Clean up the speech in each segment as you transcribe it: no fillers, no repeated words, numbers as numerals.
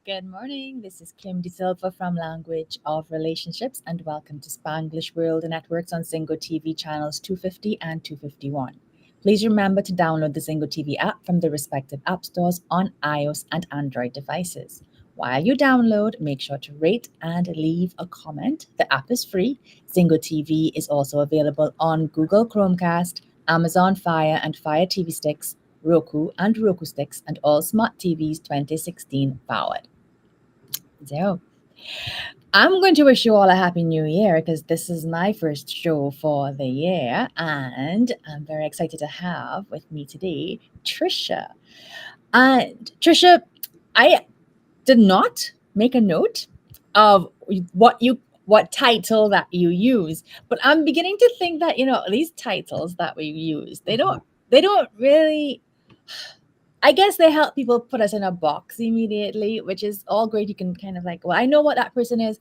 Good morning. This is Kim De Silva from Language of Relationships, and welcome to Spanglish World Networks on Zingo TV channels 250 and 251. Please remember to download the Zingo TV app from the respective app stores on iOS and Android devices. While you download, make sure to rate and leave a comment. The app is free. Zingo TV is also available on Google Chromecast, Amazon Fire and Fire TV sticks, Roku and Roku sticks, and all smart TVs 2016 powered. So, I'm going to wish you all a happy new year because this is my first show for the year, and I'm very excited to have with me today Tricia. And Tricia, I did not make a note of what title that you use, but I'm beginning to think that these titles that we use, they don't really, I guess they help people put us in a box immediately, which is all great. You can kind of like, well, I know what that person is,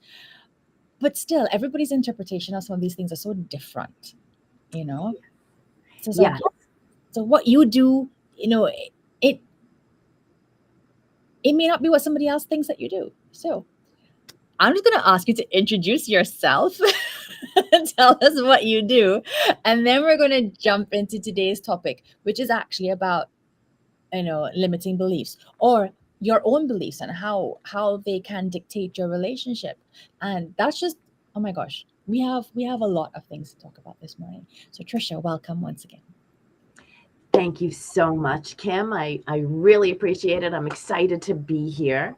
but still, everybody's interpretation of some of these things are so different, you know? So, Yeah. so what you do, it may not be what somebody else thinks that you do. So I'm just going to ask you to introduce yourself and tell us what you do. And then we're going to jump into today's topic, which is actually about limiting beliefs or your own beliefs and how they can dictate your relationship. And that's just, oh my gosh, we have a lot of things to talk about this morning. So Tricia, welcome once again. Thank you so much, Kim. I really appreciate it. I'm excited to be here.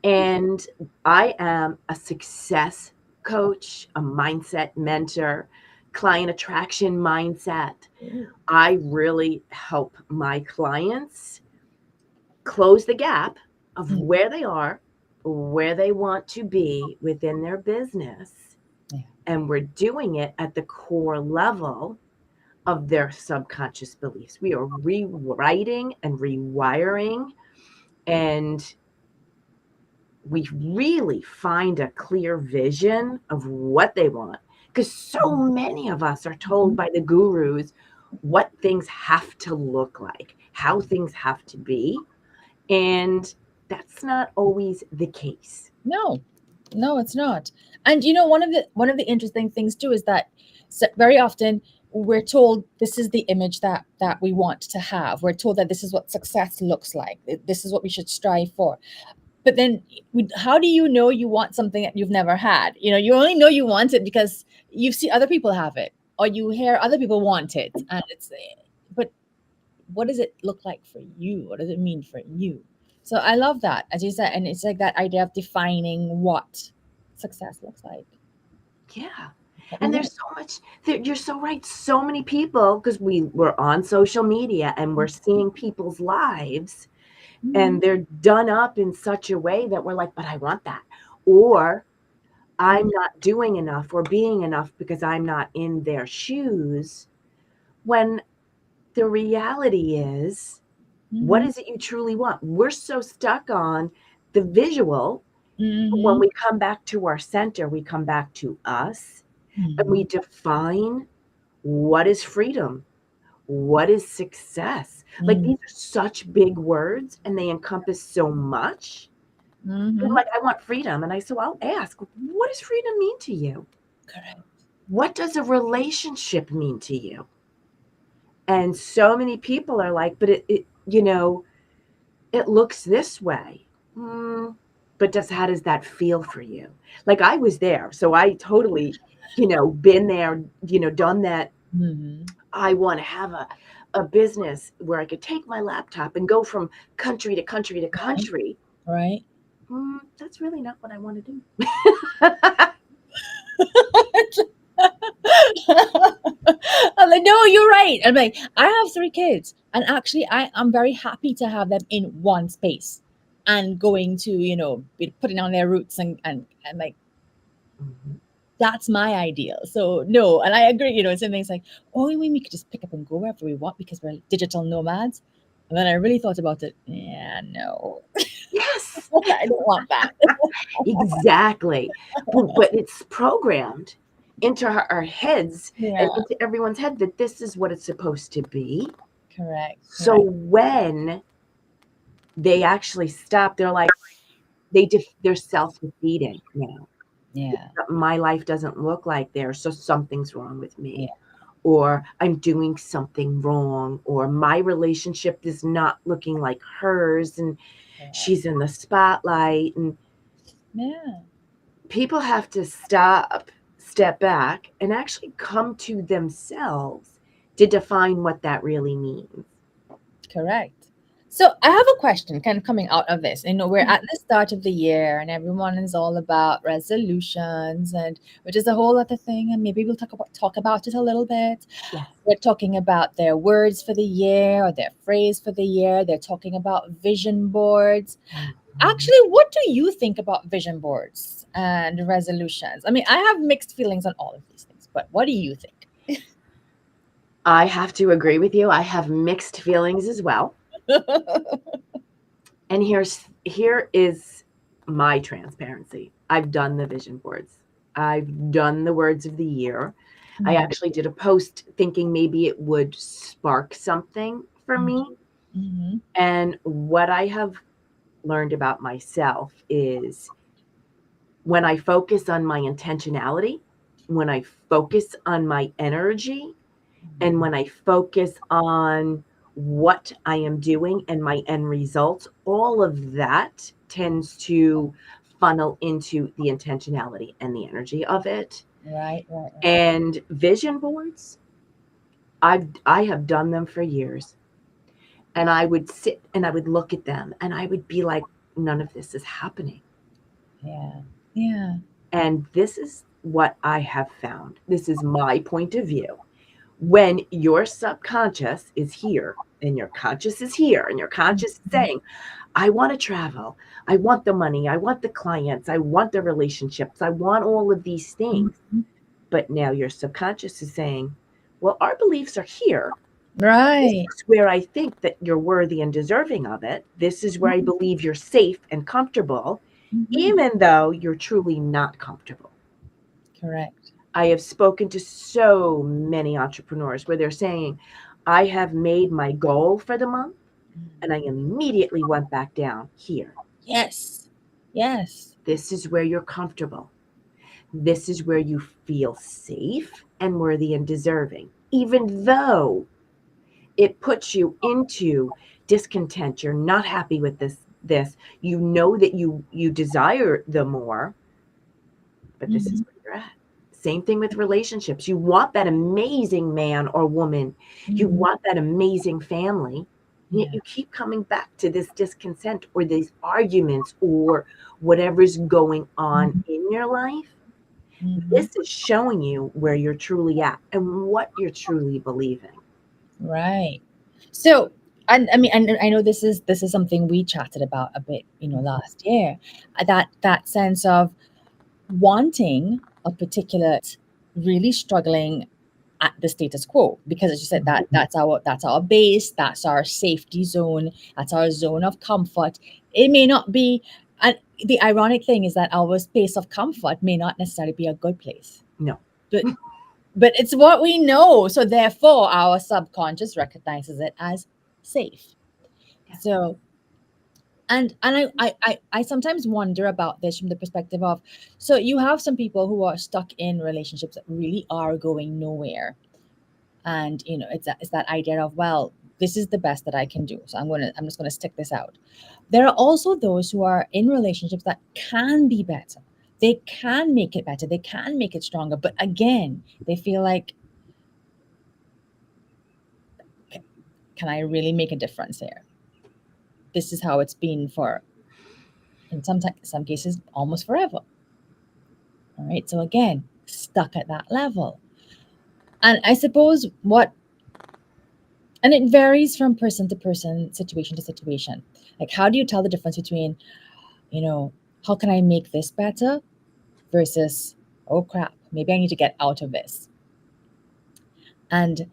And I am a success coach, a mindset mentor, client attraction mindset. I really help my clients close the gap of where they are, where they want to be within their business. Yeah. And we're doing it at the core level of their subconscious beliefs. We are rewriting and rewiring, and we really find a clear vision of what they want. Because so many of us are told by the gurus what things have to look like, how things have to be. And that's not always the case. No, it's not. And one of the interesting things too is that very often we're told this is the image that we want to have. We're told that this is what success looks like. This is what we should strive for. But then how do you know you want something that you've never had? You only know you want it because you see other people have it or you hear other people want it. And but what does it look like for you? What does it mean for you? So I love that, as you said, and it's like that idea of defining what success looks like. Yeah. And there's so much, you're so right. So many people, because we're on social media and we're seeing people's lives and they're done up in such a way that we're like, but I want that. Or I'm not doing enough or being enough because I'm not in their shoes. When the reality is, what is it you truly want? We're so stuck on the visual. When we come back to our center, we come back to us and we define what is freedom, what is success. Like these are such big words and they encompass so much. Like, I want freedom. And I said, well, I'll ask, what does freedom mean to you? Correct. What does a relationship mean to you? And so many people are like, but it looks this way. But how does that feel for you? Like, I was there. So I totally, been there, done that. I want to have a business where I could take my laptop and go from country to country to country. Right. That's really not what I want to do. I'm like, no, you're right. I'm like, I have 3 kids, and actually, I'm very happy to have them in one space, and going to be putting on their roots and like, that's my ideal. So no, and I agree. Some things like, oh, we could just pick up and go wherever we want because we're digital nomads. And then I really thought about it. Yeah, no. Yes, I don't want that. exactly. But it's programmed into our heads Yeah. and into everyone's head that this is what it's supposed to be. Correct. So when they actually stop, they're like, they're self-defeating now. Yeah. My life doesn't look like theirs, so something's wrong with me. Yeah. Or I'm doing something wrong, or my relationship is not looking like hers, and Correct. she's in the spotlight. And Yeah. people have to step back, and actually come to themselves to define what that really means. Correct. So I have a question kind of coming out of this. We're at the start of the year and everyone is all about resolutions, and which is a whole other thing, and maybe we'll talk about it a little bit. Yes. We're talking about their words for the year or their phrase for the year. They're talking about vision boards. Actually, what do you think about vision boards and resolutions? I mean, I have mixed feelings on all of these things, but what do you think? I have to agree with you. I have mixed feelings as well. And here is my transparency. I've done the vision boards. I've done the words of the year. I actually did a post thinking maybe it would spark something for me. Mhm. And what I have learned about myself is when I focus on my intentionality, when I focus on my energy, and when I focus on what I am doing and my end results, all of that tends to funnel into the intentionality and the energy of it. Right, right, right. And vision boards, I have done them for years. And I would sit and I would look at them and I would be like, none of this is happening. Yeah. Yeah. And this is what I have found. This is my point of view. When your subconscious is here and your conscious is here and your conscious is saying, I want to travel, I want the money, I want the clients, I want the relationships, I want all of these things. But now your subconscious is saying, well, our beliefs are here. Right. This is where I think that you're worthy and deserving of it. This is where I believe you're safe and comfortable, even though you're truly not comfortable. Correct. I have spoken to so many entrepreneurs where they're saying, I have made my goal for the month and I immediately went back down here. Yes. Yes. This is where you're comfortable. This is where you feel safe and worthy and deserving, even though it puts you into discontent. You're not happy with this. You know that you desire the more, but this is where you're at. Same thing with relationships. You want that amazing man or woman. You want that amazing family. Yet you keep coming back to this discontent or these arguments or whatever's going on in your life. This is showing you where you're truly at and what you're truly believing. Right. So, and I mean, and I know this is something we chatted about a bit, last year. That sense of wanting a particular, really struggling at the status quo, because as you said, that's our base, that's our safety zone, that's our zone of comfort. It may not be, and the ironic thing is that our space of comfort may not necessarily be a good place. No. But it's what we know, so therefore our subconscious recognizes it as safe. So and I sometimes wonder about this from the perspective of, so you have some people who are stuck in relationships that really are going nowhere, and it's that idea of, well, this is the best that I can do, so I'm just gonna stick this out. There are also those who are in relationships that can be better. They can make it better, they can make it stronger, but again, they feel like, can I really make a difference here? This is how it's been for, in some cases, almost forever. All right. So again, stuck at that level. And I suppose and it varies from person to person, situation to situation. Like, how do you tell the difference between, how can I make this better versus, oh crap, maybe I need to get out of this. And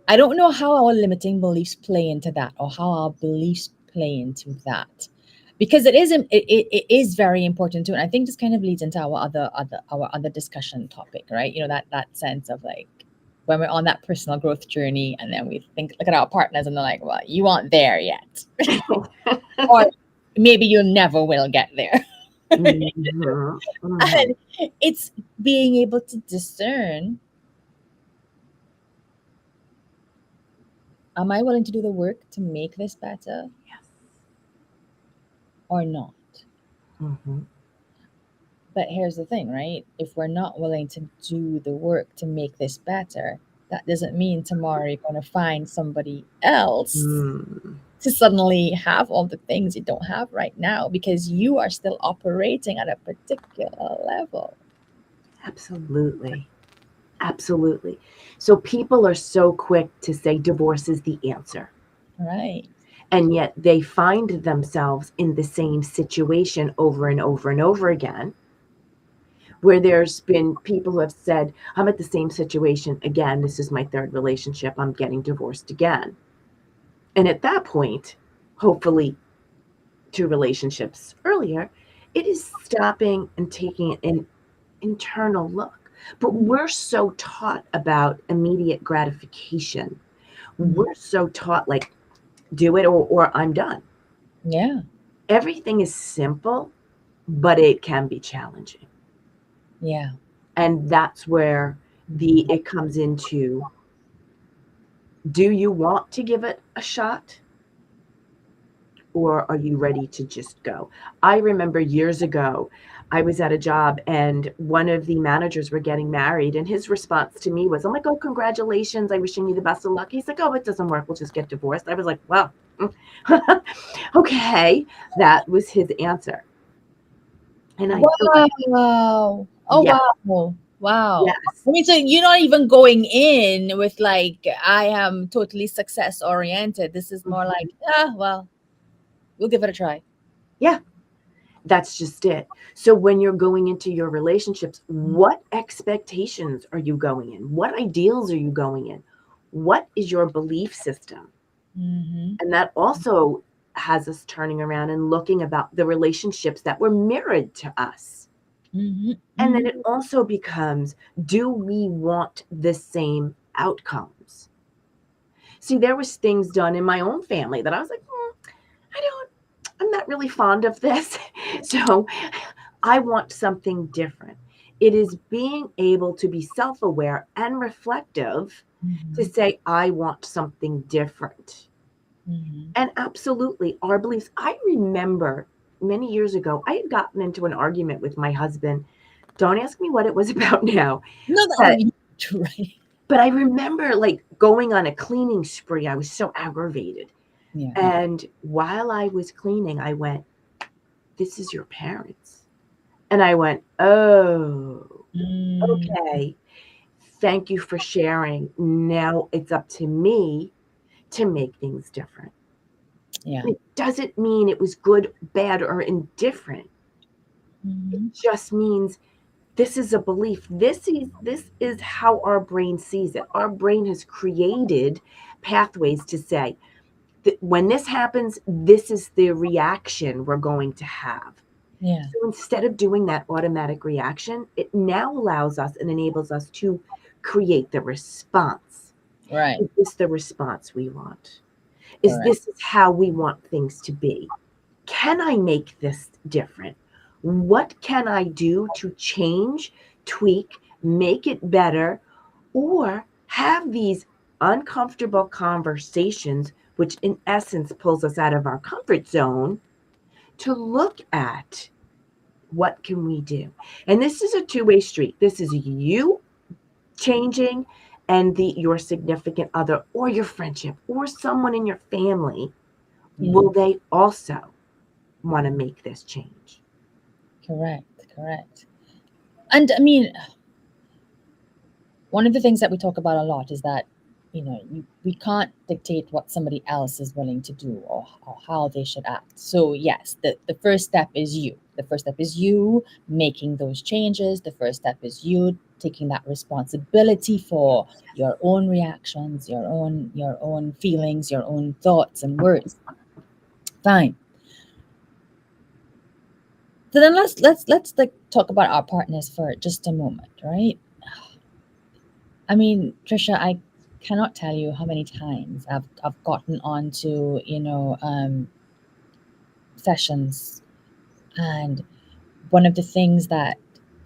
I don't know how our limiting beliefs play into that, or how our beliefs play into that, because it is very important too. And I think this kind of leads into our other discussion topic, right? That sense of like, when we're on that personal growth journey, and then we look at our partners and they're like, well, you aren't there yet. Or maybe you never will get there. Mhm, mhm. And it's being able to discern, am I willing to do the work to make this better Yes. or not? Mhm. But here's the thing, right? If we're not willing to do the work to make this better, that doesn't mean tomorrow you're going to find somebody else Mm. to suddenly have all the things you don't have right now because you are still operating at a particular level. Absolutely. Absolutely. So people are so quick to say divorce is the answer. Right. And yet they find themselves in the same situation over and over and over again, where there's been people who have said, I'm at the same situation again. This is my third relationship. I'm getting divorced again. And at that point, hopefully, two relationships earlier, it is stopping and taking an internal look. But we're so taught about immediate gratification. Mhm. We're so taught, like, do it or I'm done. Yeah. Everything is simple, but it can be challenging. Yeah. And that's where it comes into, do you want to give it a shot? Or are you ready to just go? I remember years ago, I was at a job and one of the managers were getting married, and his response to me was, I'm like, oh, congratulations. I'm wishing you the best of luck. He's like, oh, it doesn't work. We'll just get divorced. I was like, well, okay. That was his answer. And I thought, Wow. Oh, yeah, wow. Wow. yes. I mean, so you're not even going in with like, I am totally success oriented. This is more like, Mhm. well, we'll give it a try. Yeah, that's just it. So when you're going into your relationships, what expectations are you going in? What ideals are you going in? What is your belief system? Mm-hmm. And that also has us turning around and looking about the relationships that were mirrored to us. Mm-hmm. And then Mm-hmm. it also becomes, do we want the same outcomes? See, there was things done in my own family that I was like, I don't, I'm not really fond of this. So I want something different. It is being able to be self aware and reflective to Mm-hmm. say, I want something different. Mm-hmm. And absolutely, our beliefs. I remember many years ago, I had gotten into an argument with my husband. Don't ask me what it was about now. No, that, But, right. but I remember like going on a cleaning spree. I was so aggravated. Yeah. And while I was cleaning, I went, this is your parents. And I went, oh, Mm, okay. Thank you for sharing. Now it's up to me to make things different. yeah. It doesn't mean it was good, bad, or indifferent. It Mm-hmm. just means this is a belief. This is how our brain sees it. Our brain has created pathways to say that when this happens, this is the reaction we're going to have. Yeah. So instead of doing that automatic reaction, it now allows us and enables us to create the response. Right. Is this the response we want? Is Correct. this how we want things to be? Can I make this different? What can I do to change, tweak, make it better, or have these uncomfortable conversations, which in essence pulls us out of our comfort zone, to look at what can we do? And this is a two-way street. This is you changing and your significant other or your friendship or someone in your family. Yeah. Will they also want to make this change? Correct. Correct. And I mean, one of the things that we talk about a lot is that, we can't dictate what somebody else is willing to do, or how they should act. So yes, the first step is you. The first step is you making those changes. The first step is you taking that responsibility for your own reactions, your own feelings, your own thoughts and words. Fine. So then let's like talk about our partners for just a moment, right? I mean, Trisha, I cannot tell you how many times I've gotten onto, sessions and one of the things that,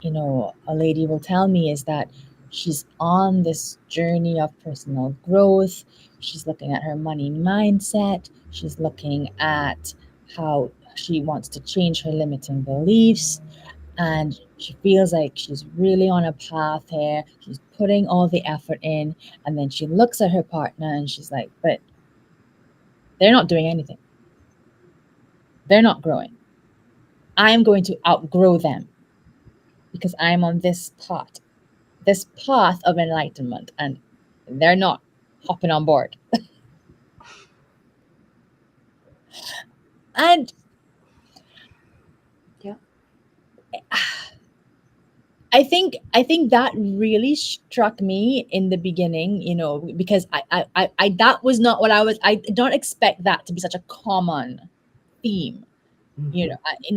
a lady will tell me is that she's on this journey of personal growth. She's looking at her money mindset. She's looking at how she wants to change her limiting beliefs. And she feels like she's really on a path here. She's putting all the effort in. And then she looks at her partner and she's like, but they're not doing anything. They're not growing. I'm going to outgrow them because I'm on this path of enlightenment, and they're not hopping on board. And Yeah. I think that really struck me in the beginning, because I that was not what I did not expect that to be such a common theme.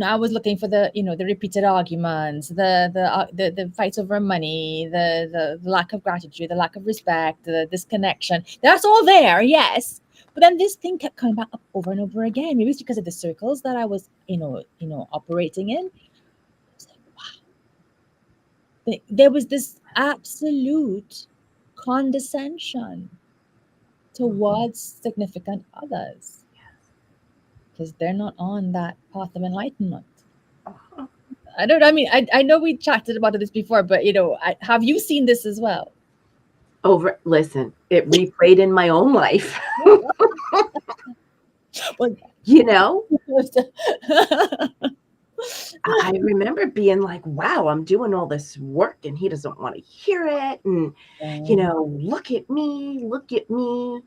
I was looking for the repeated arguments, the fights over money, the lack of gratitude, the lack of respect, the disconnection. That's all there, yes. But then this thing kept coming back up over and over again. Maybe it's because of the circles that I was, operating in. It's like, wow. There was this absolute condescension towards significant others because they're not on that path of enlightenment. I know we chatted about this before, but have you seen this as well? Listen, it replayed in my own life. Well, I remember being like, wow, I'm doing all this work and he doesn't want to hear it. And, look at me, look at me.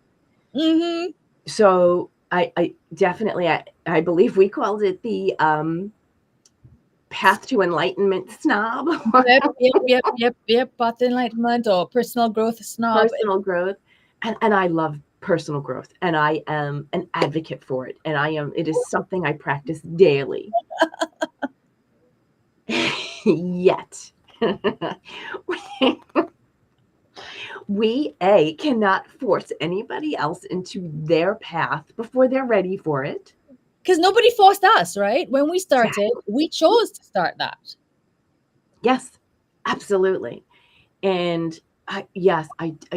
Mm-hmm. So I definitely, I believe we called it the path to enlightenment snob. Yep. Path to enlightenment or personal growth snob. Personal growth. And I love personal growth, and I am an advocate for it. And it is something I practice daily. Yet we cannot force anybody else into their path before they're ready for it. Because nobody forced us, right? When we started, exactly. We chose to start that. Yes, absolutely. And I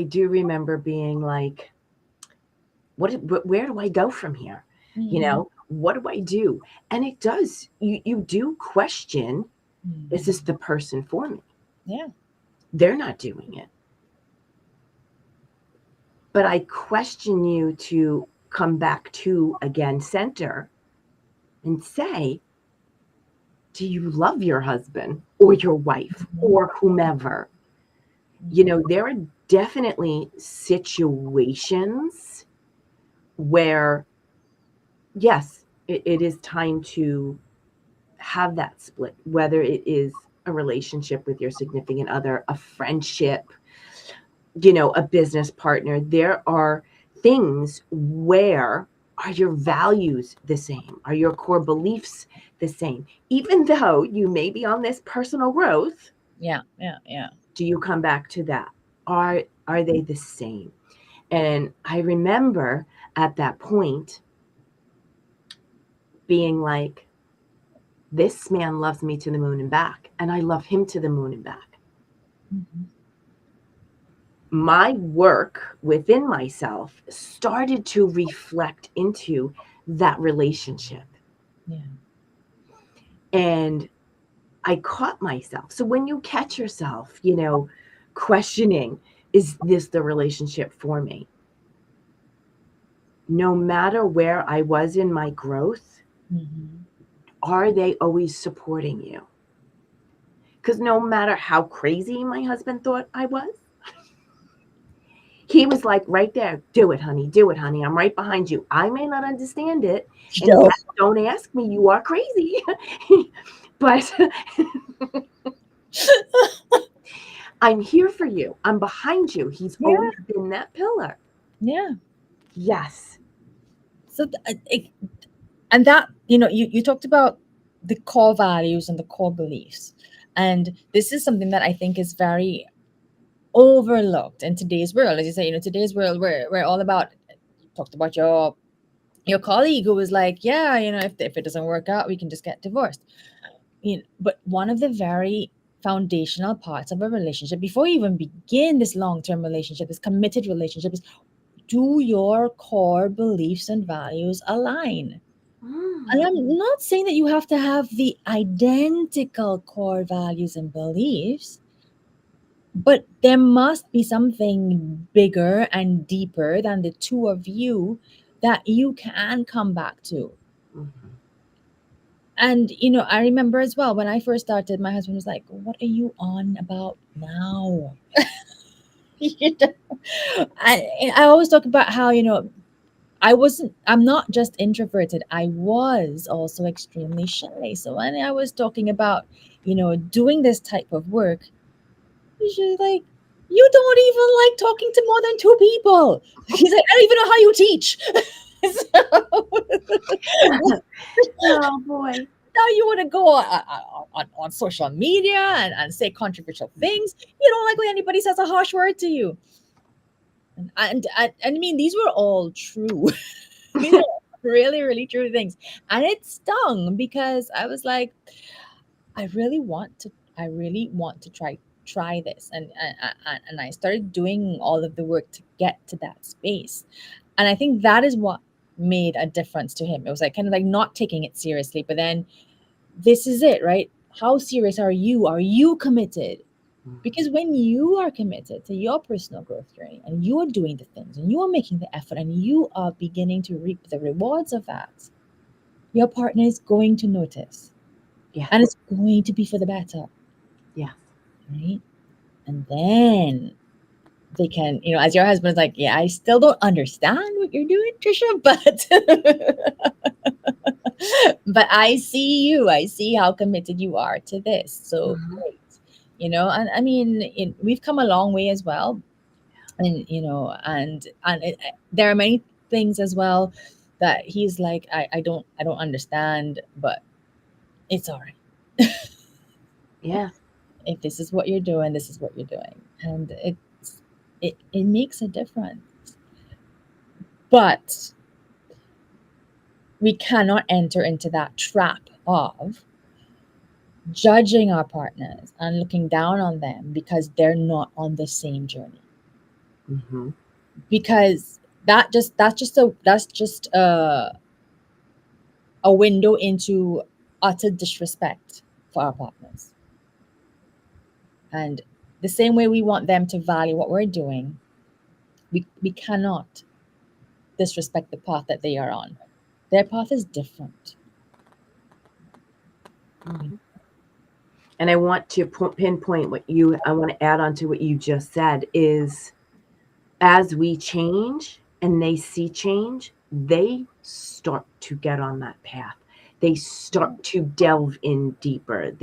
do remember being like, where do I go from here? Mm-hmm. What do I do? And it does, you do question, is this the person for me? Yeah. They're not doing it. But I question you to come back to, again, center and say, do you love your husband or your wife or whomever? There are definitely situations where, yes, it is time to have that split, whether it is a relationship with your significant other, a friendship, a business partner. There are things where, are your values the same? Are your core beliefs the same? Even though you may be on this personal growth. Yeah. Do you come back to that? Are they the same? And I remember at that point being like, this man loves me to the moon and back, and I love him to the moon and back. Mm-hmm. My work within myself started to reflect into that relationship. Yeah. And I caught myself. So when you catch yourself, questioning, is this the relationship for me? No matter where I was in my growth, are they always supporting you? Because no matter how crazy my husband thought I was, he was like, right there, do it, honey. I'm right behind you. I may not understand it. And don't ask me, you are crazy. But I'm here for you. I'm behind you. He's always been that pillar. Yeah. Yes. So, and that, you talked about the core values and the core beliefs. And this is something that I think is very overlooked in today's world. As you say, today's world, we're all about, you talked about your colleague who was like, yeah, if it doesn't work out, we can just get divorced. but one of the very foundational parts of a relationship before you even begin this long-term relationship, this committed relationship, is, do your core beliefs and values align? And I'm not saying that you have to have the identical core values and beliefs, but there must be something bigger and deeper than the two of you that you can come back to. Mm-hmm. And I remember as well when I first started, my husband was like, "What are you on about now?" You know? I always talk about how I'm not just introverted. I was also extremely shy. So when I was talking about doing this type of work, she's like, "You don't even like talking to more than two people." He's like, "I don't even know how you teach." So, Oh boy. now you want to go on social media and say controversial things. You don't like when anybody says a harsh word to you. And I mean, these were all true. These are really, really true things. And it stung because I was like, I really want to, I really want to try this. And I started doing all of the work to get to that space. And I think that is what made a difference to him. It was like kind of like not taking it seriously, but then this is it, right? How serious are you? Are you committed? Because when you are committed to your personal growth journey and you are doing the things and you are making the effort and you are beginning to reap the rewards of that, your partner is going to notice. Yeah. And it's going to be for the better. Yeah. Right? And then they can, as your husband's like, yeah, I still don't understand what you're doing, Tricia, but I see you. I see how committed you are to this. So Mm-hmm. great. And I mean, we've come a long way as well. And there are many things as well that he's like, I don't understand, but it's all right. Yeah. If this is what you're doing, this is what you're doing. And it makes a difference. But we cannot enter into that trap of judging our partners and looking down on them because they're not on the same journey. Mm-hmm. Because that's just a window into utter disrespect for our partners. And the same way we want them to value what we're doing, we cannot disrespect the path that they are on. Their path is different. Mm-hmm. And I want to pinpoint I want to add on to what you just said is as we change and they see change, they start to get on that path. They start to delve in deeper.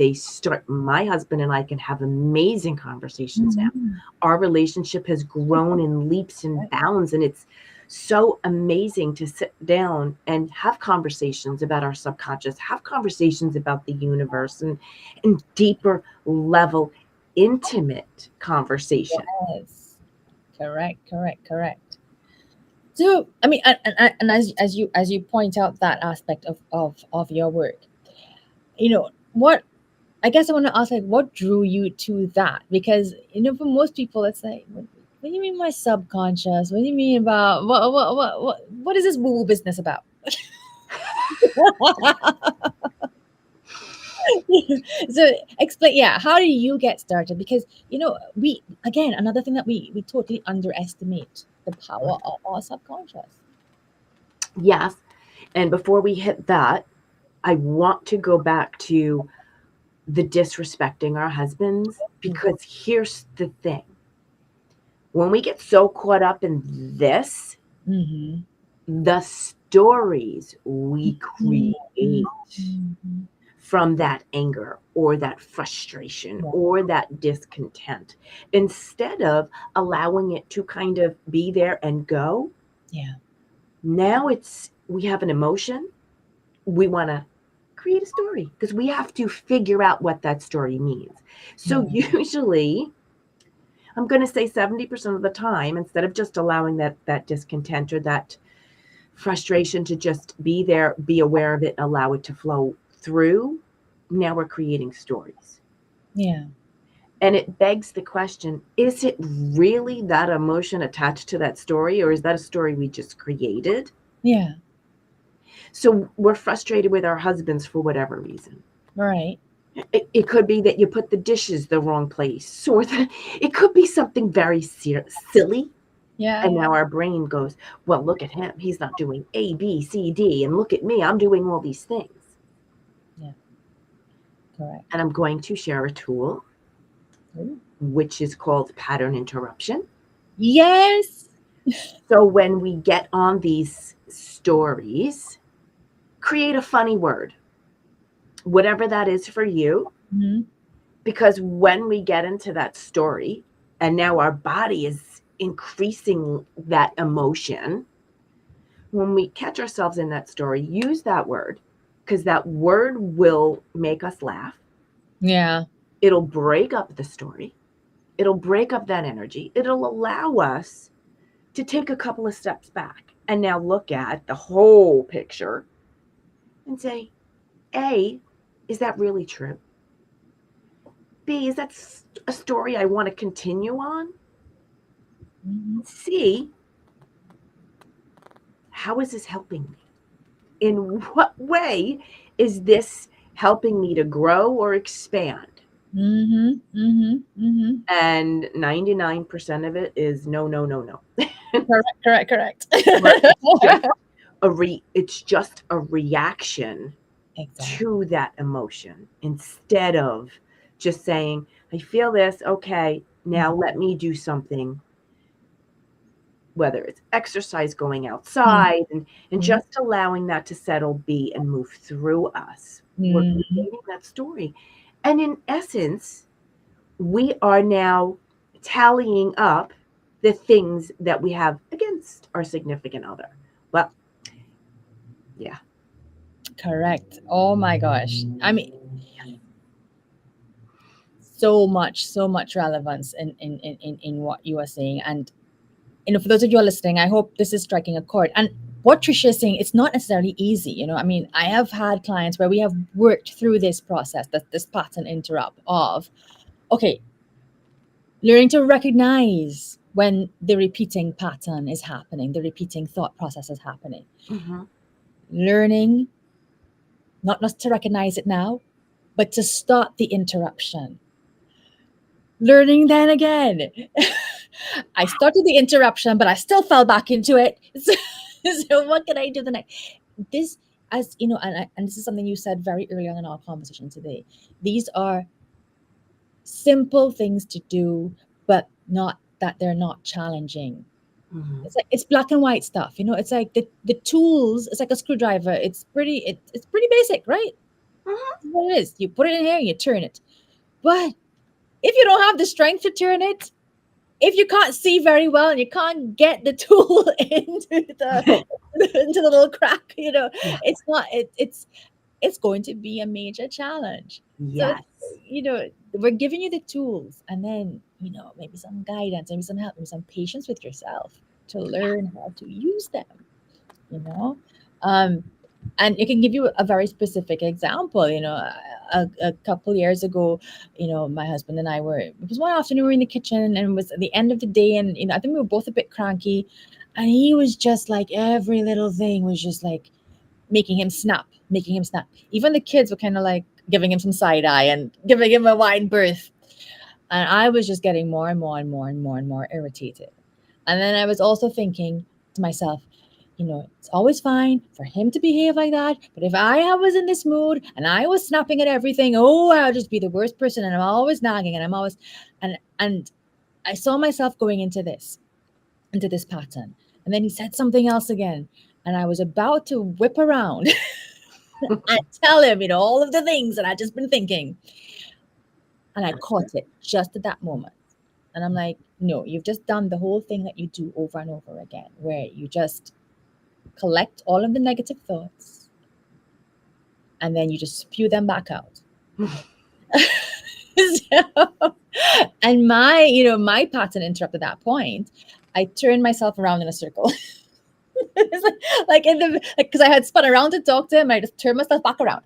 My husband and I can have amazing conversations now. Mhm. Our relationship has grown in leaps and bounds, and it's so amazing to sit down and have conversations about our subconscious, have conversations about the universe and deeper level, intimate conversation. Yes. Correct. So, I mean, and as you point out that aspect of your work, what I guess I want to ask, like, what drew you to that? Because for most people, it's like, what do you mean my subconscious? What do you mean about what is this woo woo business about? So explain, yeah, how do you get started? Because we, again, another thing that we totally underestimate, the power of our subconscious. Yes. And before we hit that, I want to go back to the disrespecting our husbands because here's the thing. When we get so caught up in this, Mm-hmm. the stories we create Mm-hmm. from that anger or that frustration Yeah. or that discontent, instead of allowing it to kind of be there and go, Yeah. now we have an emotion. We want to create a story because we have to figure out what that story means. So Yeah. usually, I'm going to say 70% of the time, instead of just allowing that discontent or that frustration to just be there, be aware of it, allow it to flow through, now we're creating stories. Yeah. And it begs the question, is it really that emotion attached to that story, or is that a story we just created? Yeah. So we're frustrated with our husbands for whatever reason. Right. It could be that you put the dishes the wrong place, or it could be something very silly. Yeah. And now our brain goes, well, look at him. He's not doing A, B, C, D. And look at me. I'm doing all these things. Yeah. Correct. And I'm going to share a tool, which is called pattern interruption. Yes. So when we get on these stories, create a funny word, whatever that is for you. Mm-hmm. Because when we get into that story, and now our body is increasing that emotion, when we catch ourselves in that story, use that word, because that word will make us laugh. Yeah. It'll break up the story. It'll break up that energy. It'll allow us to take a couple of steps back and now look at the whole picture and say, A, is that really true? B, is that a story I want to continue on? Mm-hmm. C, how is this helping me? In what way is this helping me to grow or expand? Mm-hmm. Mm-hmm. Mm-hmm. And 99% of it is no, no, no, no. Correct. It's just a reaction Exactly. to that emotion, instead of just saying, I feel this, okay, now let me do something, whether it's exercise, going outside, and just allowing that to settle, be, and move through us. We're creating that story. And in essence, we are now tallying up the things that we have against our significant other. Well, yeah. Correct. Oh my gosh. I mean, so much relevance in what you are saying. And for those of you who are listening, I hope this is striking a chord. And what Tricia is saying, it's not necessarily easy. I mean, I have had clients where we have worked through this process, this pattern interrupt of, okay, learning to recognize when the repeating pattern is happening, the repeating thought process is happening. Mm-hmm. Learning not to recognize it now, but to start the interruption. Learning then again. I started the interruption, but I still fell back into it. So what can I do the next? This, as you know, and this is something you said very early on in our conversation today. These are simple things to do, but not that they're not challenging. Mm-hmm. It's like it's black and white stuff. It's like the tools. It's like a screwdriver. It's pretty basic, right? Mm-hmm. That's what it is. You put it in here and you turn it. But if you don't have the strength to turn it, if you can't see very well and you can't get the tool into the little crack, it's not it's going to be a major challenge. So Yes. we're giving you the tools, and then maybe some guidance, maybe some help, maybe some patience with yourself to learn how to use them. you know um and it can give you a very specific example. A couple years ago, my husband and I it was one afternoon, we were in the kitchen, and it was at the end of the day, and I think we were both a bit cranky, and he was just like, every little thing was just like making him snap. Even the kids were kind of like giving him some side eye and giving him a wide berth, and I was just getting more and more and more and more and more irritated. And then I was also thinking to myself, it's always fine for him to behave like that. But if I was in this mood and I was snapping at everything, oh, I'll just be the worst person. And I'm always nagging, and I'm always, and I saw myself going into this pattern. And then he said something else again. And I was about to whip around and tell him, all of the things that I just been thinking. And I caught it just at that moment. And I'm like, no, you've just done the whole thing that you do over and over again, where you just collect all of the negative thoughts and then you just spew them back out. And my pattern interrupt at that point, I turned myself around in a circle. Like because I had spun around to talk to him, I just turned myself back around.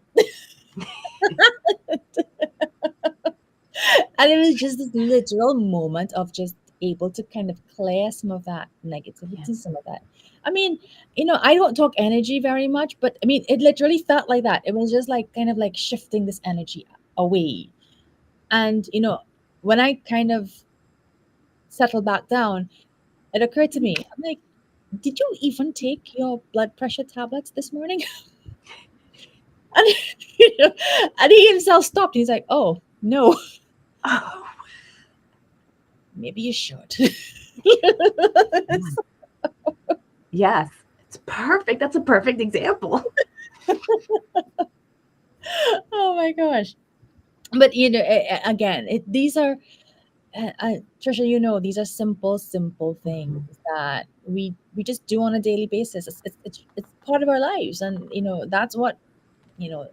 And it was just this literal moment of just able to kind of clear some of that Yeah. negativity, some of that. I mean, I don't talk energy very much, but I mean, it literally felt like that. It was just like kind of like shifting this energy away. And, when I kind of settled back down, it occurred to me, I'm like, did you even take your blood pressure tablets this morning? And, and he himself stopped. He's like, oh, no, Oh, maybe you should. yes. It's perfect. That's a perfect example. Oh my gosh. But again, these are Trisha, these are simple things Mhm. that we just do on a daily basis. It's part of our lives, and that's what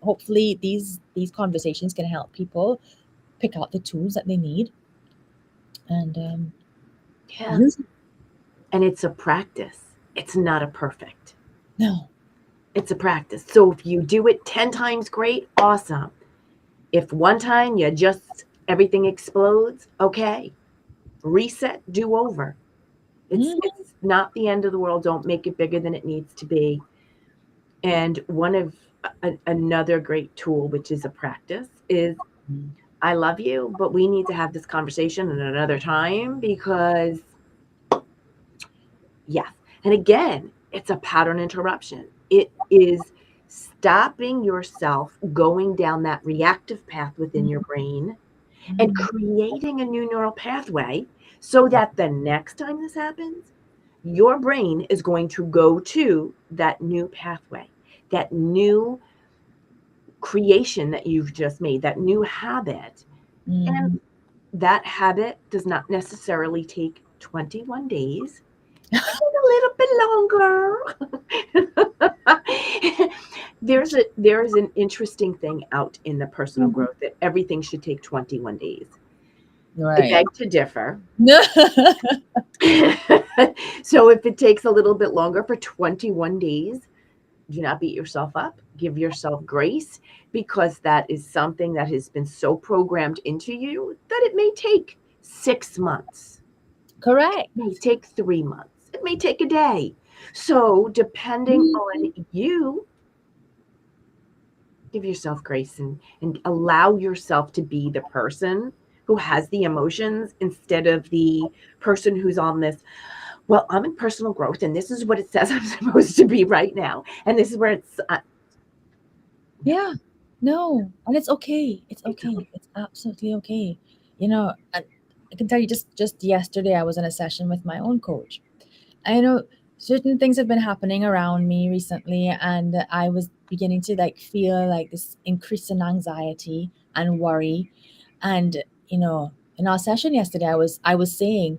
hopefully these conversations can help people pick out the tools that they need and Yeah. use it. And it's a practice. It's not a perfect. No. It's a practice. So if you do it 10 times, great, awesome. If one time you just everything explodes, okay. Reset, do over. It's Mhm. it's not the end of the world. Don't make it bigger than it needs to be. And one of another great tool, which is a practice, is I love you, but we need to have this conversation at another time because, yes. And again, it's a pattern interruption. It is stopping yourself going down that reactive path within your brain and Mhm. creating a new neural pathway so that the next time this happens, your brain is going to go to that new pathway, that new creation that you've just made, that new habit. And Mhm. that habit does not necessarily take 21 days. It can take a little bit longer. There's an interesting thing out in the personal Mhm. growth that everything should take 21 days. I Right. beg to differ. No. So if it takes a little bit longer for 21 days, do not beat yourself up. Give yourself grace because that is something that has been so programmed into you that it may take 6 months. Correct. It may take 3 months. It may take a day. So depending Mhm. on you, give yourself grace and allow yourself to be the person who has the emotions instead of the person who's on this, well, I'm in personal growth and this is what it says I'm supposed to be right now. And this is where Yeah. No. And it's okay. It's it's okay. It's absolutely okay. I can tell you just yesterday I was in a session with my own coach. I know certain things have been happening around me recently, and I was beginning to like feel like this increase in anxiety and worry. And in our session yesterday, I was saying,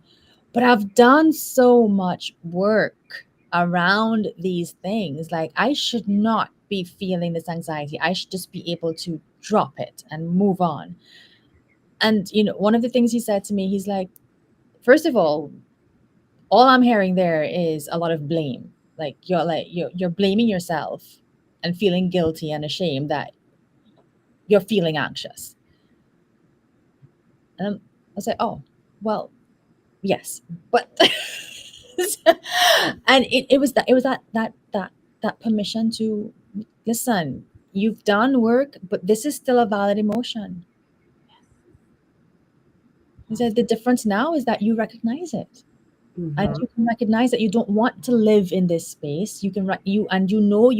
but I've done so much work around these things. Like I should not be feeling this anxiety. I should just be able to drop it and move on. And one of the things he said to me, he's like, first of all I'm hearing there is a lot of blame. Like you're blaming yourself and feeling guilty and ashamed that you're feeling anxious. And I was like, oh, well, yes, but and it was that permission to listen. You've done work, but this is still a valid emotion. He said the difference now is that you recognize it. And Mhm. you can recognize that you don't want to live in this space. You can you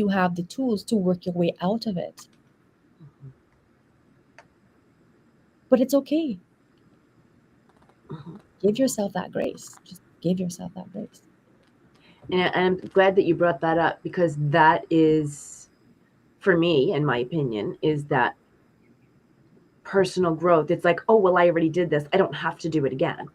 have the tools to work your way out of it. But it's okay. Mhm. Give yourself that grace. Just give yourself that grace. And I'm glad that you brought that up because that is, for me, in my opinion, is that personal growth. It's like, oh, well, I already did this. I don't have to do it again.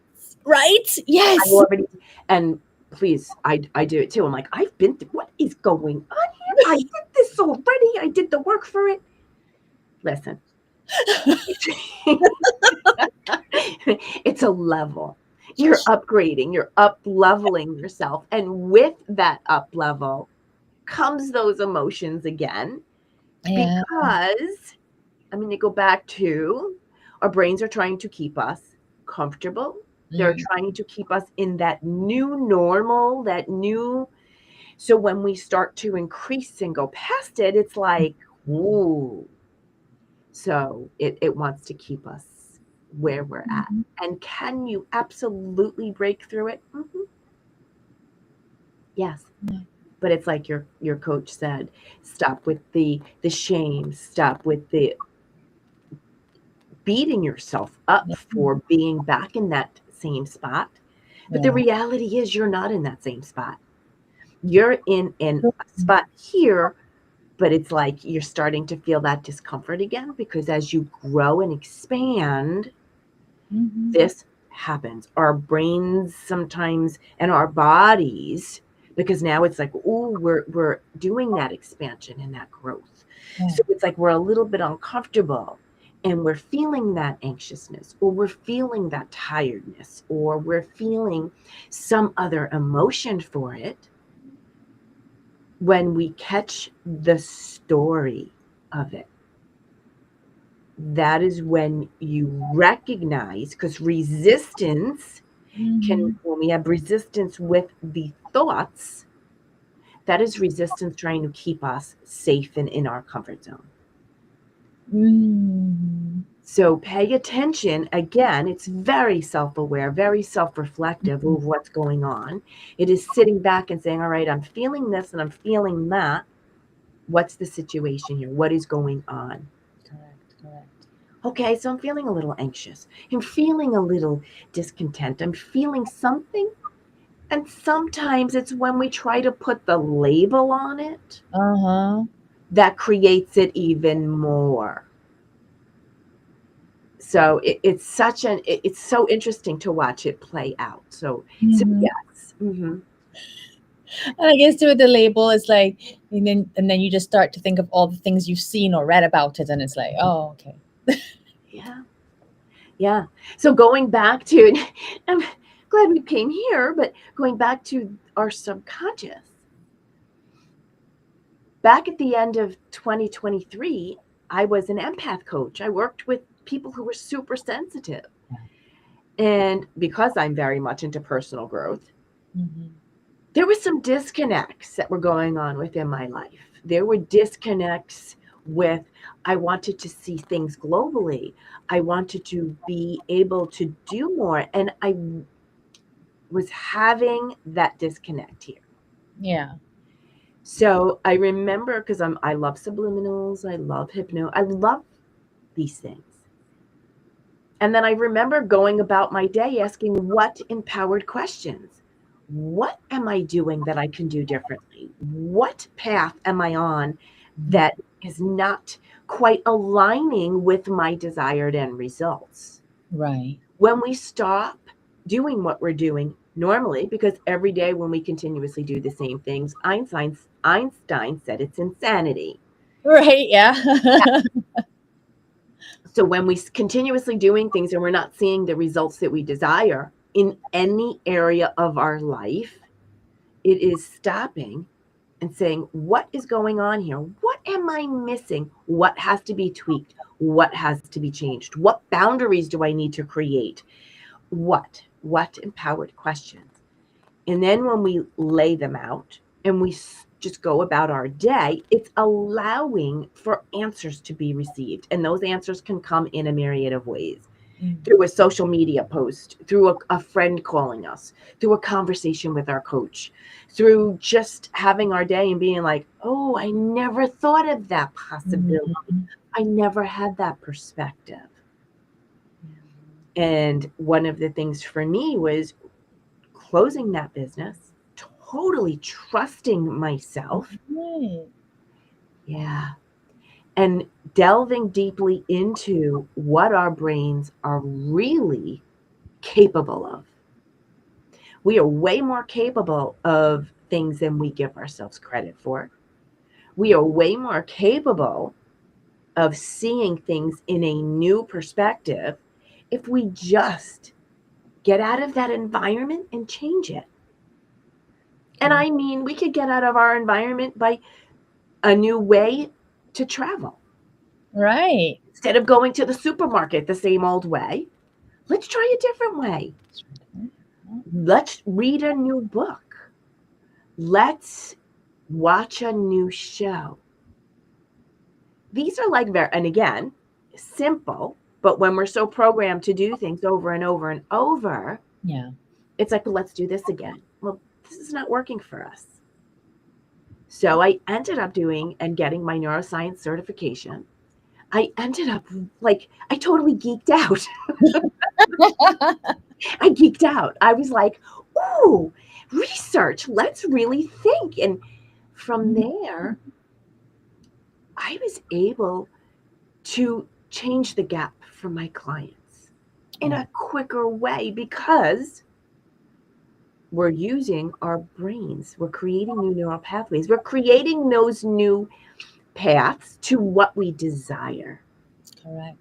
Right? I Yes. already, and please, I do it too. I'm like, I've been through, what is going on here? I did this already. I did the work for it. Listen, it's a level. You're upgrading, you're up leveling yourself. And with that up level comes those emotions again Yeah. because I mean, they go back to our brains are trying to keep us comfortable. They're trying to keep us in that new normal, that new. So when we start to increase and go past it, it's like, ooh. So it wants to keep us where we're at. And can you absolutely break through it? Yes. But it's like your coach said, stop with the shame, stop with the beating yourself up for being back in that same spot. But the reality is you're not in that same spot. You're in a spot here, but it's like you're starting to feel that discomfort again because as you grow and expand, this happens. Our brains sometimes and our bodies, because now it's like, oh, we're doing that expansion and that growth. So it's like we're a little bit uncomfortable and we're feeling that anxiousness or we're feeling that tiredness or we're feeling some other emotion for it. When we catch the story of it, that is when you recognize, because resistance when we have resistance with the thoughts, that is resistance trying to keep us safe and in our comfort zone. So pay attention. Again, it's very self-aware, very self-reflective of what's going on. It is sitting back and saying, all right, I'm feeling this and I'm feeling that. What's the situation here? What is going on? Correct. Okay, so I'm feeling a little anxious. I'm feeling a little discontent. I'm feeling something. And sometimes it's when we try to put the label on it that creates it even more. So it's so interesting to watch it play out. So yes. And I guess with the label, it's like, and then you just start to think of all the things you've seen or read about it, and it's like, oh, okay. Yeah. So going back to, I'm glad we came here, but going back to our subconscious. Back at the end of 2023, I was an empath coach. I worked with people who were super sensitive. And because I'm very much into personal growth, there were some disconnects that were going on within my life. There were disconnects with, I wanted to see things globally. I wanted to be able to do more. And I was having that disconnect here. Yeah. So I remember, because I love subliminals, I love I love these things. And then I remember going about my day asking what empowered questions. What am I doing that I can do differently? What path am I on that is not quite aligning with my desired end results? Right. When we stop doing what we're doing normally, because every day when we continuously do the same things, Einstein said it's insanity. Right. Yeah. So when we continuously doing things and we're not seeing the results that we desire in any area of our life, it is stopping and saying, what is going on here? What am I missing? What has to be tweaked? What has to be changed? What boundaries do I need to create? What empowered questions? And then when we lay them out and we just go about our day, it's allowing for answers to be received. And those answers can come in a myriad of ways. Through a social media post, through a friend calling us, through a conversation with our coach, through just having our day and being like, oh, I never thought of that possibility. I never had that perspective. And one of the things for me was closing that business, totally trusting myself. Yeah. And delving deeply into what our brains are really capable of. We are way more capable of things than we give ourselves credit for. We are way more capable of seeing things in a new perspective if we just get out of that environment and change it. And I mean, we could get out of our environment by a new way to travel. Right. Instead of going to the supermarket the same old way, let's try a different way. Let's read a new book. Let's watch a new show. These are like and again, simple, but when we're so programmed to do things over and over and over, Yeah. it's like, well, let's do this again. Well, this is not working for us. So I ended up doing and getting my neuroscience certification. I ended up like, I totally geeked out. I geeked out. I was like, ooh, research, let's really think. And from there, I was able to change the gap for my clients in a quicker way because we're using our brains. We're creating new neural pathways. We're creating those new paths to what we desire. Correct.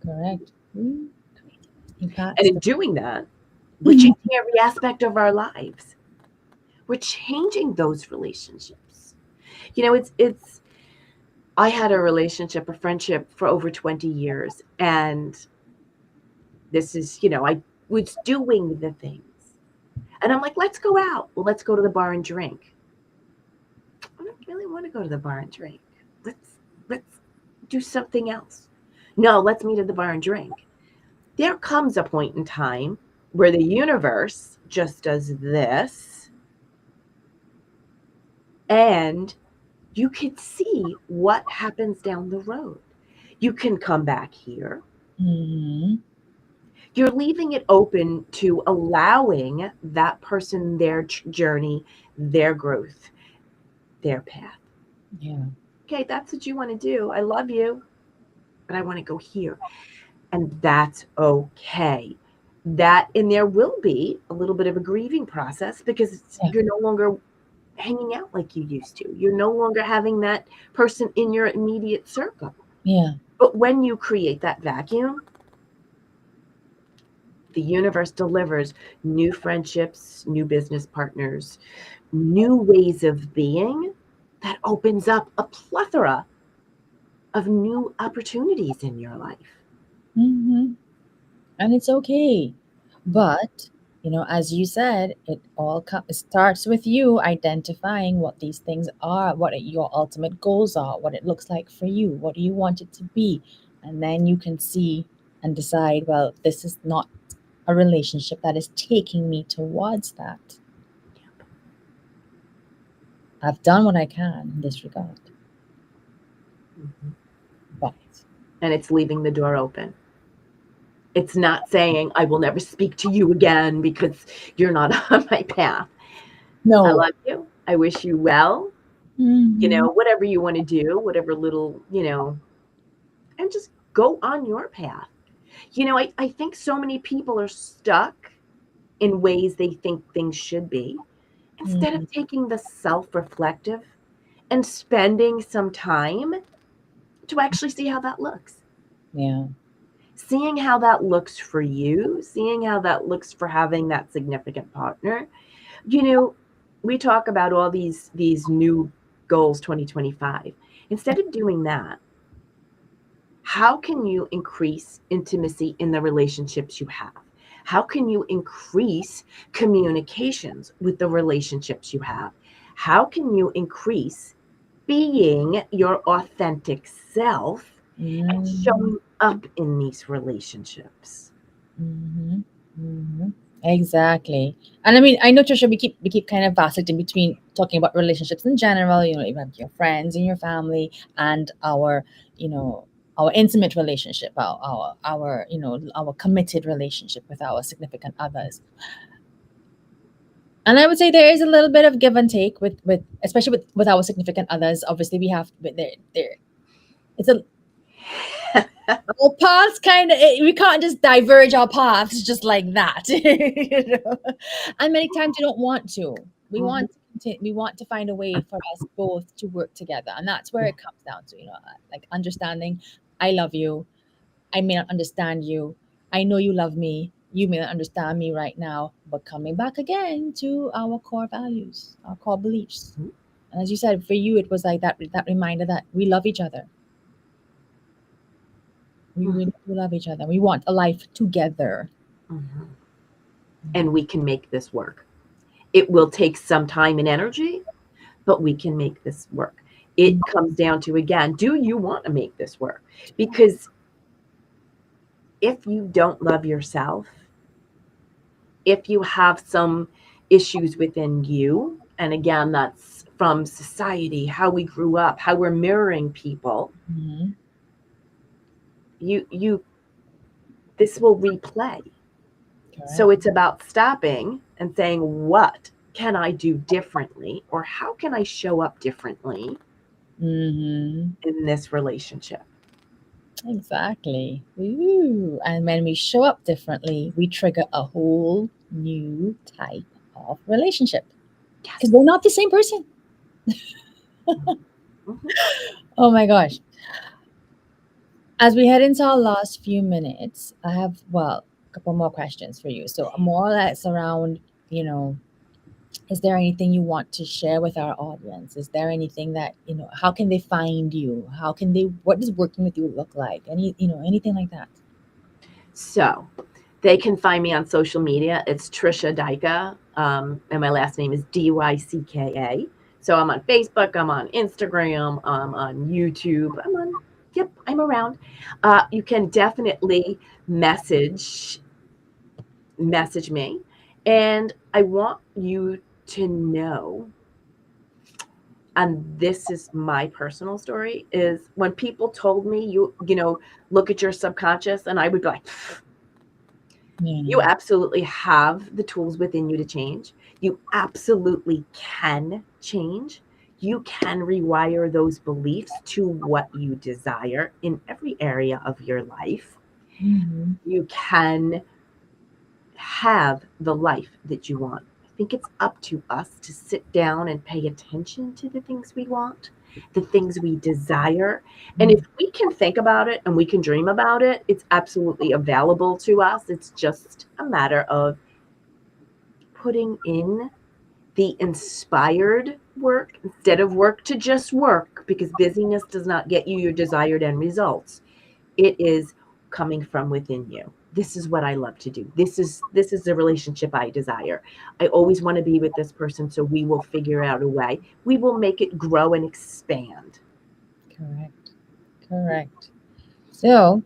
Correct. And in doing that, we're changing every aspect of our lives. We're changing those relationships. You know, it's I had a relationship, a friendship for over 20 years. And this is, I was doing the things. And I'm like, let's go out. Well, let's go to the bar and drink. I don't really want to go to the bar and drink. Let's do something else. No, let's meet at the bar and drink. There comes a point in time where the universe just does this, and you could see what happens down the road. You can come back here. Mm-hmm. You're leaving it open to allowing that person, their journey, their growth, their path. Yeah. Okay, that's what you want to do. I love you, but I want to go here. And that's okay. And there will be a little bit of a grieving process because you're no longer hanging out like you used to. You're no longer having that person in your immediate circle. Yeah. But when you create that vacuum, the universe delivers new friendships, new business partners, new ways of being that opens up a plethora of new opportunities in your life. Mm-hmm. And it's okay. But, as you said, it all starts with you identifying what these things are, what your ultimate goals are, what it looks like for you, what do you want it to be. And then you can see and decide, well, this is not a relationship that is taking me towards that. I've done what I can in this regard. Mm-hmm. But and it's leaving the door open. It's not saying I will never speak to you again because you're not on my path. no. I love you. I wish you well. Mm-hmm. Whatever you want to do, whatever little, and just go on your path. I think so many people are stuck in ways they think things should be instead of taking the self-reflective and spending some time to actually see how that looks. Yeah. Seeing how that looks for you, seeing how that looks for having that significant partner. We talk about all these new goals 2025. Instead of doing that, how can you increase intimacy in the relationships you have? How can you increase communications with the relationships you have? How can you increase being your authentic self and showing up in these relationships? Mm-hmm. Mm-hmm. Exactly. And I mean, I know, Tricia, we keep kind of vacillating between talking about relationships in general, you have your friends and your family and our intimate relationship, our committed relationship with our significant others. And I would say there is a little bit of give and take with especially with our significant others. Obviously, we have there it's a our paths we can't just diverge our paths just like that. And many times we don't want to. We want to find a way for us both to work together, and that's where it comes down to, like understanding. I love you. I may not understand you. I know you love me. You may not understand me right now, but coming back again to our core values, our core beliefs. And as you said, for you, it was like that reminder that we love each other. We really do love each other. We want a life together. Mm-hmm. And we can make this work. It will take some time and energy, but we can make this work. It comes down to, again, do you want to make this work? Because if you don't love yourself, if you have some issues within you, and again, that's from society, how we grew up, how we're mirroring people, Mm-hmm. you this will replay. So Correct. it's about stopping and saying, what can I do differently, or how can I show up differently Mm-hmm. in this relationship? Exactly. Ooh. And when we show up differently, we trigger a whole new type of relationship because Yes. we're not the same person. Mm-hmm. Oh my gosh. As we head into our last few minutes, I have, well, a couple more questions for you. So, more or less around, you know, is there anything you want to share with our audience? Is there anything that, how can they find you? How can they, what does working with you look like? Anything like that? So they can find me on social media. It's Tricia Dycka, and my last name is Dycka. So I'm on Facebook, I'm on Instagram, I'm on YouTube, I'm around. You can definitely message message me, and I want you to know, and this is my personal story, is when people told me, look at your subconscious, and I would be like, you Yeah. absolutely have the tools within you to change. You absolutely can change. You can rewire those beliefs to what you desire in every area of your life. Mm-hmm. You can have the life that you want. I think it's up to us to sit down and pay attention to the things we want, the things we desire. And if we can think about it and we can dream about it, it's absolutely available to us. It's just a matter of putting in the inspired work instead of work to just work, because busyness does not get you your desired end results. It is coming from within you. This is what I love to do. This is the relationship I desire. I always want to be with this person, so we will figure out a way. We will make it grow and expand. Correct. Correct. So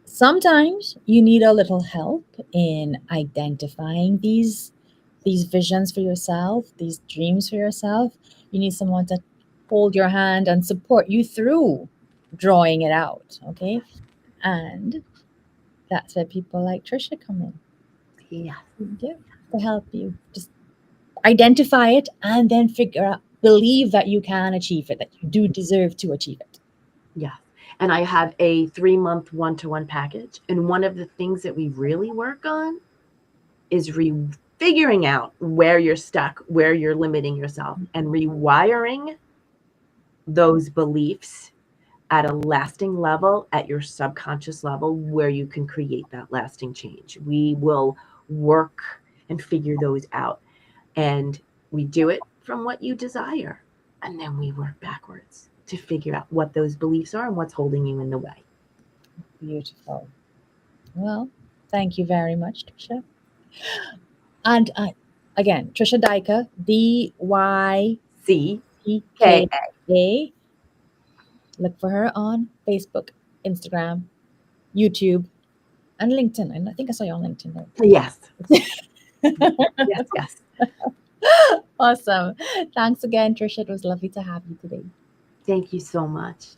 sometimes you need a little help in identifying these visions for yourself, these dreams for yourself. You need someone to hold your hand and support you through drawing it out. Okay. And that's where people like Trisha come in. Yeah. Yeah. To help you. Just identify it and then figure out, believe that you can achieve it, that you do deserve to achieve it. Yeah. And I have a 3-month one-to-one package. And one of the things that we really work on is figuring out where you're stuck, where you're limiting yourself, and rewiring those beliefs at a lasting level, at your subconscious level, where you can create that lasting change. We will work and figure those out. And we do it from what you desire. And then we work backwards to figure out what those beliefs are and what's holding you in the way. Beautiful. Well, thank you very much, Trisha. And again, Trisha Dycka, C K Dycka. Look for her on Facebook, Instagram, YouTube, and LinkedIn. And I think I saw you on LinkedIn. A. Yes. Right? Yes, yes. Awesome. Thanks again, Trisha. It was lovely to have you today. Thank you so much.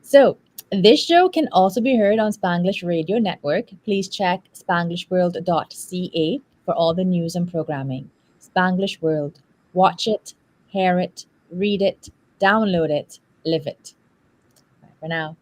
So, this show can also be heard on Spanglish Radio Network. Please check spanglishworld.ca for all the news and programming. Spanglish World. Watch it, hear it, read it, download it, live it. Bye for now.